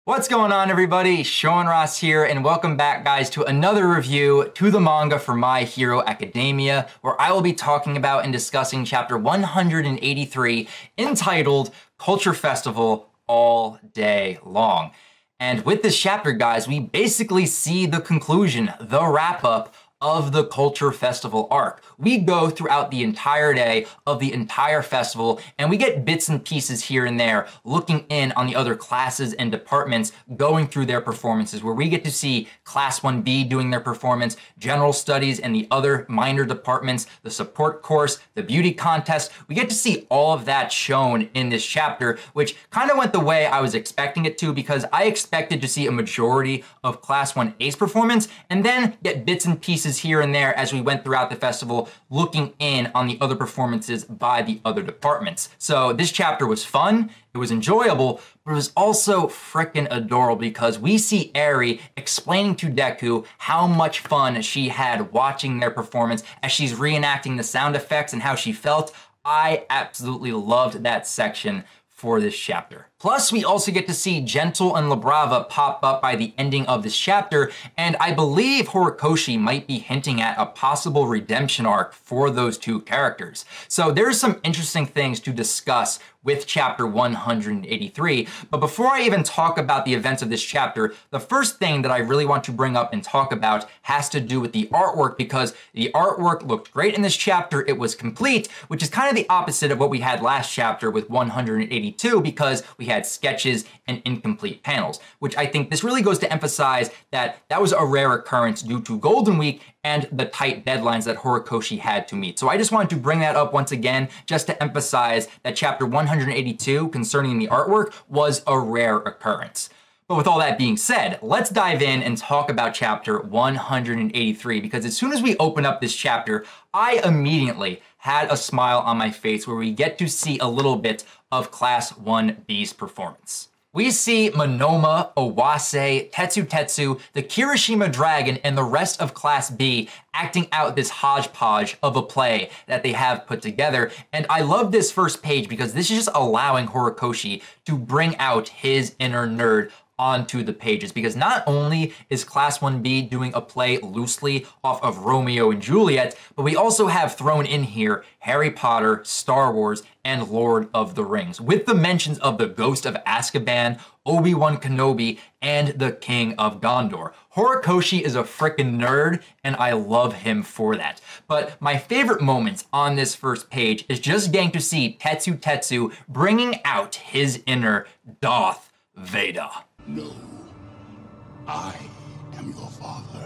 What's going on, everybody? Sean Ross here, and welcome back, guys, to another review to the manga for My Hero Academia, where I will be talking about and discussing chapter 183, entitled Culture Festival All Day Long. And with this chapter, guys, we basically see the conclusion, the wrap-up of the Culture Festival arc. We go throughout the entire day of the entire festival, and we get bits and pieces here and there, looking in on the other classes and departments going through their performances, where we get to see Class 1B doing their performance, General Studies and the other minor departments, the support course, the beauty contest. We get to see all of that shown in this chapter, which kind of went the way I was expecting it to, because I expected to see a majority of Class 1A's performance, and then get bits and pieces here and there as we went throughout the festival, looking in on the other performances by the other departments. So this chapter was fun, it was enjoyable, but it was also frickin' adorable because we see Eri explaining to Deku how much fun she had watching their performance as she's reenacting the sound effects and how she felt. I absolutely loved that section for this chapter. Plus, we also get to see Gentle and La Brava pop up by the ending of this chapter, and I believe Horikoshi might be hinting at a possible redemption arc for those two characters. So there's some interesting things to discuss with chapter 183, but before I even talk about the events of this chapter, the first thing that I really want to bring up and talk about has to do with the artwork, because the artwork looked great in this chapter. It was complete, which is kind of the opposite of what we had last chapter with 182, because we had sketches and incomplete panels, which I think this really goes to emphasize that that was a rare occurrence due to Golden Week and the tight deadlines that Horikoshi had to meet. So I just wanted to bring that up once again, just to emphasize that chapter 182 concerning the artwork was a rare occurrence. But with all that being said, let's dive in and talk about chapter 183, because as soon as we open up this chapter, I immediately had a smile on my face where we get to see a little bit of Class 1B's performance. We see Monoma, Owase, Tetsu, the Kirishima Dragon, and the rest of Class B acting out this hodgepodge of a play that they have put together. And I love this first page because this is just allowing Horikoshi to bring out his inner nerd onto the pages, because not only is Class 1B doing a play loosely off of Romeo and Juliet, but we also have thrown in here Harry Potter, Star Wars, and Lord of the Rings, with the mentions of the Ghost of Azkaban, Obi-Wan Kenobi, and the King of Gondor. Horikoshi is a frickin' nerd, and I love him for that. But my favorite moments on this first page is just getting to see Tetsu bringing out his inner Darth Vader. No, I am your father.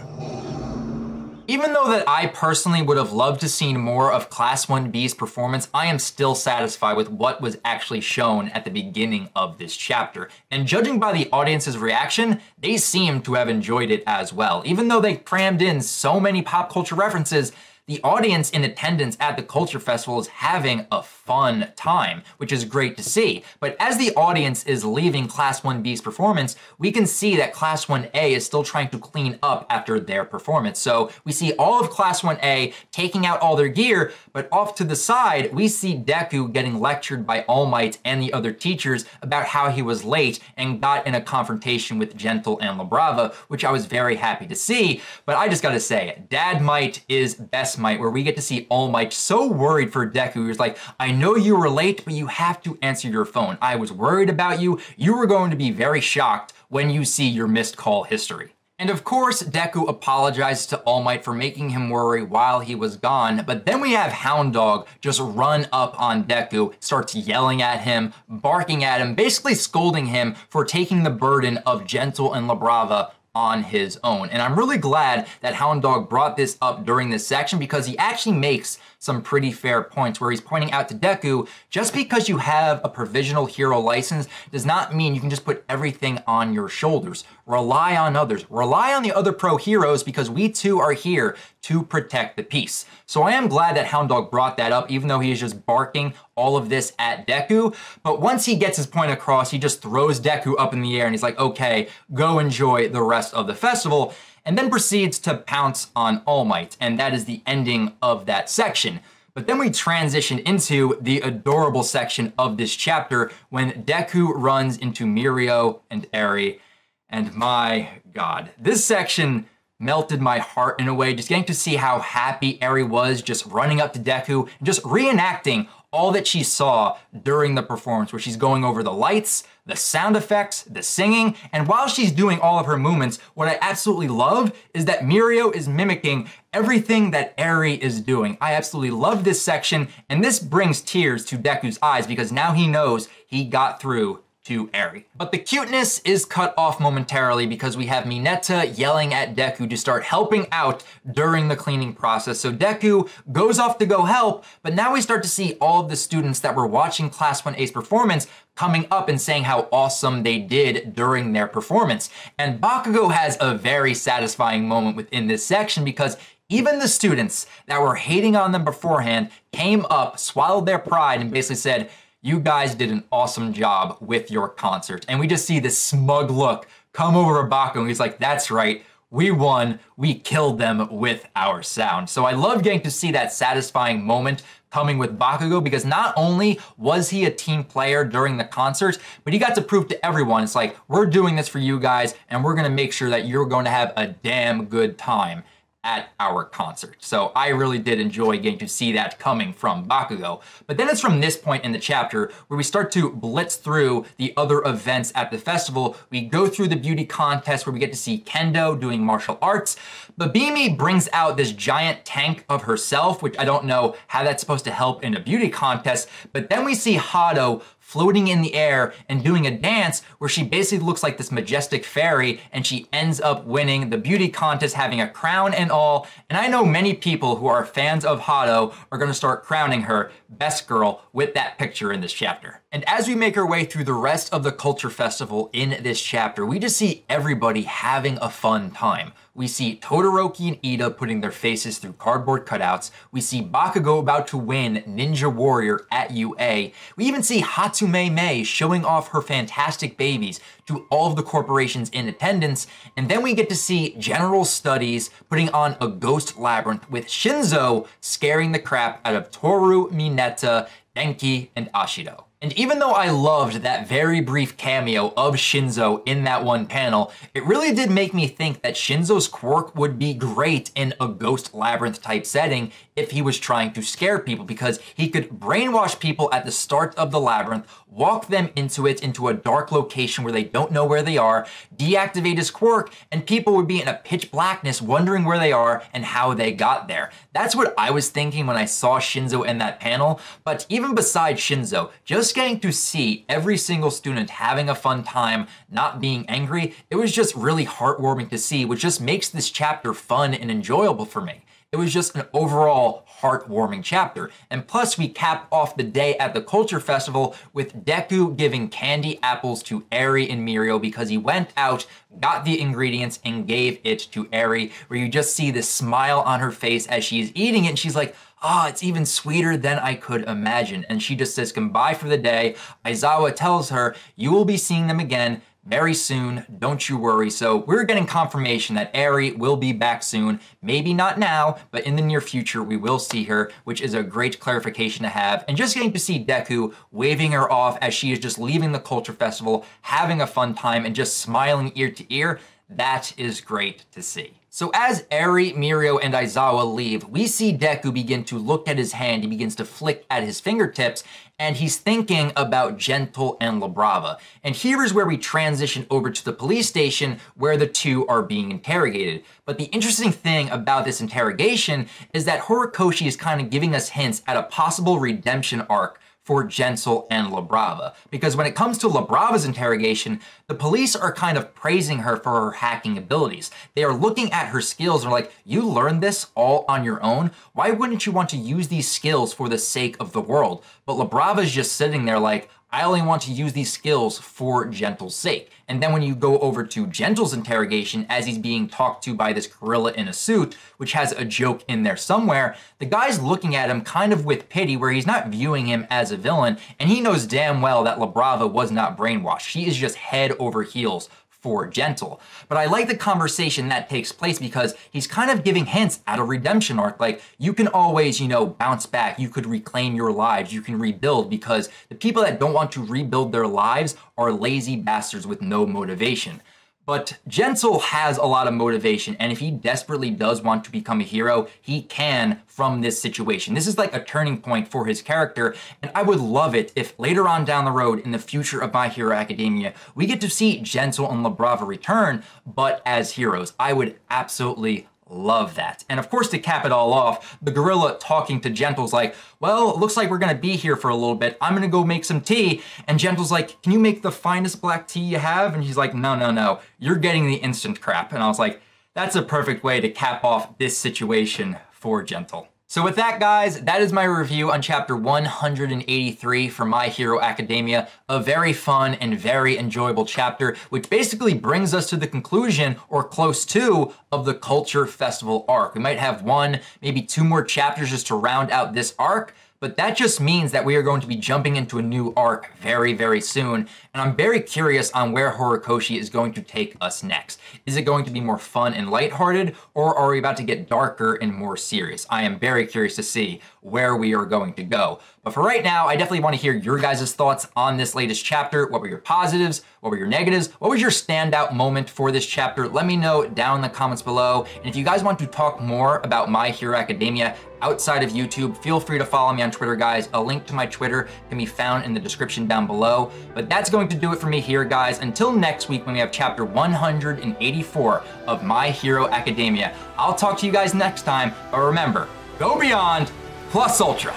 Even though that I personally would have loved to see more of Class 1B's performance, I am still satisfied with what was actually shown at the beginning of this chapter. And judging by the audience's reaction, they seem to have enjoyed it as well. Even though they crammed in so many pop culture references, the audience in attendance at the Culture Festival is having a fun time, which is great to see. But as the audience is leaving Class 1B's performance, we can see that Class 1A is still trying to clean up after their performance. So we see all of Class 1A taking out all their gear, but off to the side, we see Deku getting lectured by All Might and the other teachers about how he was late and got in a confrontation with Gentle and La Brava, which I was very happy to see. But I just gotta say, Dad Might is best Might, where we get to see All Might so worried for Deku. He was like, I know you were late, but you have to answer your phone. I was worried about you. You were going to be very shocked when you see your missed call history. And of course, Deku apologizes to All Might for making him worry while he was gone, but then we have Hound Dog just run up on Deku, starts yelling at him, barking at him, basically scolding him for taking the burden of Gentle and La Brava on his own. And I'm really glad that Hound Dog brought this up during this section, because he actually makes some pretty fair points where he's pointing out to Deku, just because you have a provisional hero license does not mean you can just put everything on your shoulders. Rely on others. Rely on the other pro heroes, because we too are here to protect the peace. So I am glad that Hound Dog brought that up, even though he is just barking all of this at Deku. But once he gets his point across, he just throws Deku up in the air and he's like, okay, go enjoy the rest of the festival, and then proceeds to pounce on All Might. And that is the ending of that section. But then we transition into the adorable section of this chapter when Deku runs into Mirio and Eri, And my God, this section melted my heart in a way, just getting to see how happy Eri was just running up to Deku and just reenacting all that she saw during the performance, where she's going over the lights, the sound effects, the singing, and while she's doing all of her movements, what I absolutely love is that Mirio is mimicking everything that Eri is doing. I absolutely love this section, and this brings tears to Deku's eyes because now he knows he got through to Eri. But the cuteness is cut off momentarily because we have Mineta yelling at Deku to start helping out during the cleaning process. So Deku goes off to go help, but now we start to see all of the students that were watching Class 1A's performance coming up and saying how awesome they did during their performance. And Bakugo has a very satisfying moment within this section because even the students that were hating on them beforehand came up, swallowed their pride, and basically said, "You guys did an awesome job with your concert." And we just see this smug look come over Bakugo, and he's like, "That's right, we won, we killed them with our sound." So I love getting to see that satisfying moment coming with Bakugo because not only was he a team player during the concert, but he got to prove to everyone, it's like, we're doing this for you guys, and we're gonna make sure that you're going to have a damn good time at our concert. So I really did enjoy getting to see that coming from Bakugo. But then it's from this point in the chapter where we start to blitz through the other events at the festival. We go through the beauty contest where we get to see Kendo doing martial arts. Babimi brings out this giant tank of herself, which I don't know how that's supposed to help in a beauty contest. But then we see Hado floating in the air and doing a dance where she basically looks like this majestic fairy, and she ends up winning the beauty contest, having a crown and all. And I know many people who are fans of Hado are gonna start crowning her best girl with that picture in this chapter. And as we make our way through the rest of the Culture Festival in this chapter, we just see everybody having a fun time. We see Todoroki and Ida putting their faces through cardboard cutouts. We see Bakugo about to win Ninja Warrior at UA. We even see Hatsume Mei showing off her fantastic babies to all of the corporations in attendance. And then we get to see General Studies putting on a ghost labyrinth with Shinzo scaring the crap out of Toru, Mineta, Denki, and Ashido. And even though I loved that very brief cameo of Shinzo in that one panel, it really did make me think that Shinzo's quirk would be great in a ghost labyrinth type setting if he was trying to scare people, because he could brainwash people at the start of the labyrinth, walk them into it, into a dark location where they don't know where they are, deactivate his quirk, and people would be in a pitch blackness wondering where they are and how they got there. That's what I was thinking when I saw Shinzo in that panel. But even besides Shinzo, just getting to see every single student having a fun time, not being angry, it was just really heartwarming to see, which just makes this chapter fun and enjoyable for me. It was just an overall heartwarming chapter. And plus we cap off the day at the Culture Festival with Deku giving candy apples to Eri and Mirio because he went out, got the ingredients, and gave it to Eri, where you just see this smile on her face as she is eating it, and she's like, "Ah, it's even sweeter than I could imagine." And she just says goodbye for the day. Aizawa tells her, "You will be seeing them again very soon, don't you worry." So we're getting confirmation that Eri will be back soon. Maybe not now, but in the near future we will see her, which is a great clarification to have. And just getting to see Deku waving her off as she is just leaving the Culture Festival, having a fun time and just smiling ear to ear, that is great to see. So as Eri, Mirio, and Aizawa leave, we see Deku begin to look at his hand. He begins to flick at his fingertips, and he's thinking about Gentle and La Brava. And here is where we transition over to the police station where the two are being interrogated. But the interesting thing about this interrogation is that Horikoshi is kind of giving us hints at a possible redemption arc for Gentle and La Brava. Because when it comes to La Brava's interrogation, the police are kind of praising her for her hacking abilities. They are looking at her skills and are like, "You learned this all on your own? Why wouldn't you want to use these skills for the sake of the world?" But La Brava's just sitting there like, "I only want to use these skills for Gentle's sake." And then when you go over to Gentle's interrogation as he's being talked to by this gorilla in a suit, which has a joke in there somewhere, the guy's looking at him kind of with pity, where he's not viewing him as a villain, and he knows damn well that La Brava was not brainwashed. She is just head over heels for Gentle. But I like the conversation that takes place because he's kind of giving hints at a redemption arc. Like, you can always, bounce back. You could reclaim your lives. You can rebuild, because the people that don't want to rebuild their lives are lazy bastards with no motivation. But Gentle has a lot of motivation, and if he desperately does want to become a hero, he can from this situation. This is like a turning point for his character, and I would love it if later on down the road in the future of My Hero Academia, we get to see Gentle and La Brava return, but as heroes. I would absolutely love that. And of course, to cap it all off, the gorilla talking to Gentle's like, well, it looks like we're gonna be here for a little bit. I'm gonna go make some tea. And Gentle's like, can you make the finest black tea you have? And he's like, no, you're getting the instant crap. And I was like, that's a perfect way to cap off this situation for Gentle. So with that, guys, that is my review on chapter 183 for My Hero Academia. A very fun and very enjoyable chapter, which basically brings us to the conclusion, or close to, of the Culture Festival arc. We might have one, maybe two more chapters just to round out this arc, but that just means that we are going to be jumping into a new arc very, very soon. And I'm very curious on where Horikoshi is going to take us next. Is it going to be more fun and lighthearted, or are we about to get darker and more serious? I am very curious to see where we are going to go. But for right now, I definitely want to hear your guys' thoughts on this latest chapter. What were your positives? What were your negatives? What was your standout moment for this chapter? Let me know down in the comments below. And if you guys want to talk more about My Hero Academia outside of YouTube, feel free to follow me on Twitter, guys. A link to my Twitter can be found in the description down below. But that's going to do it for me here, guys. Until next week when we have chapter 184 of My Hero Academia. I'll talk to you guys next time, but remember, go beyond plus ultra.